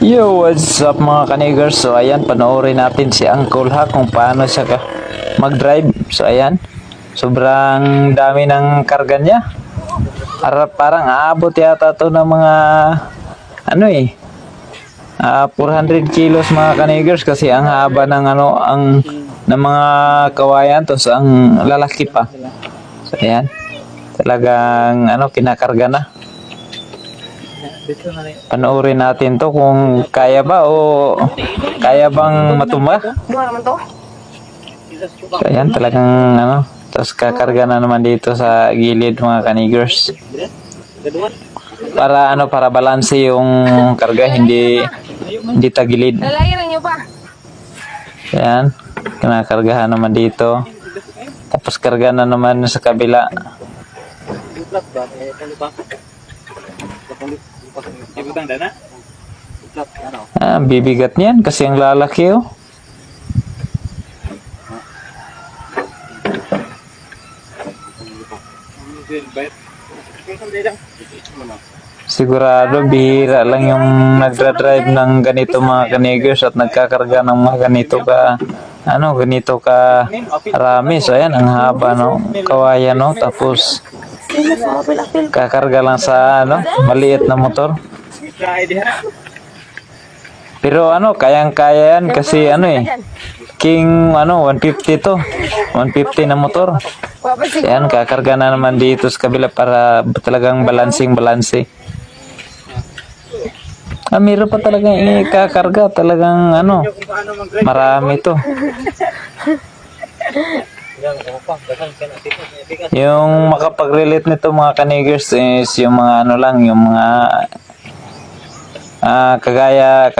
Yo, what's up mga kanigers? So ayan, panoorin natin si Uncle ha kung paano siya mag-drive. So ayan, sobrang dami ng karga niya. Parang aabot yata to ng mga 400 kilos mga kanigers kasi ang haba ng ng mga kawayan to ang lalaki pa. So ayan, talagang kinakarga na. Panoorin natin to kung kaya ba o kaya bang matumba. So, ayan, talagang tapos kakarga na naman dito sa gilid mga kanigers. Para balanse yung karga, hindi tagilid. Ayan, kinakargahan naman dito. Tapos karga na naman sa kabila. Bibigat niyan kasi ang lalaki oh. Sigurado bihira lang yung nagdra-drive ng ganito mga kanigers at nagkakarga ng mga ganito ka rami. So ayan, ang haba no, kawayan no, tapos kakarga lang sa maliit na motor. Pero kayang-kaya yan kasi King 150 to. 150 na motor. Ayan, kakarga na naman dito sa kabila para talagang balanse. Meron pa talagang ikakarga, talagang marami to. Yung makapag-relate nito mga kanigers is yung mga yung mga kagaya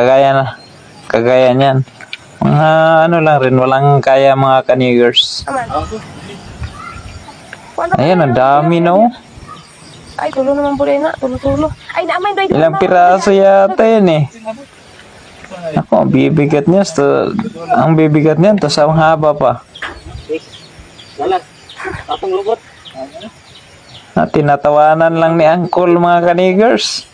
niyan. Mga lang rin, walang kaya mga kanigers. Ayan, ang dami no. Ay, tulo naman po rin na. Tulo. Ay, naamay doy. Ilang piraso yata yan eh. Ako, ang bibigat niya. Ang bibigat niyan, tapos ang haba pa. Tinatawanan lang ni Uncle mga kanigers.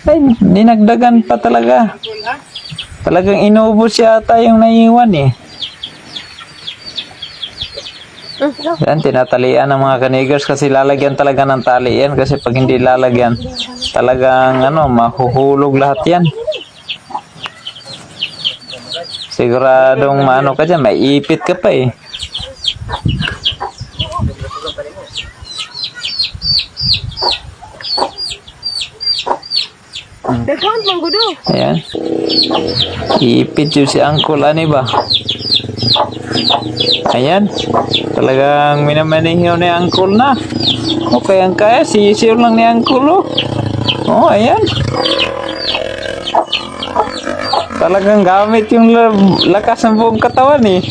Ay, dinagdagan pa talaga. Talagang inubos yata yung naiwan eh. Yan, tinatalian ng mga kanigers kasi lalagyan talaga ng tali yan kasi pag hindi lalagyan talagang mahuhulog lahat yan. Siguradong ka dyan, may ipit ka pa eh. Daghan man gudo. Ayan. Ipit yun si Uncle, ba? Ayan. Talagang minamanihaw ni Uncle na. Okay, ang kaya. Sisiyo lang ni Uncle, oh. Oh, ayan. Talagang gamit yung lakas ng buong katawan, eh.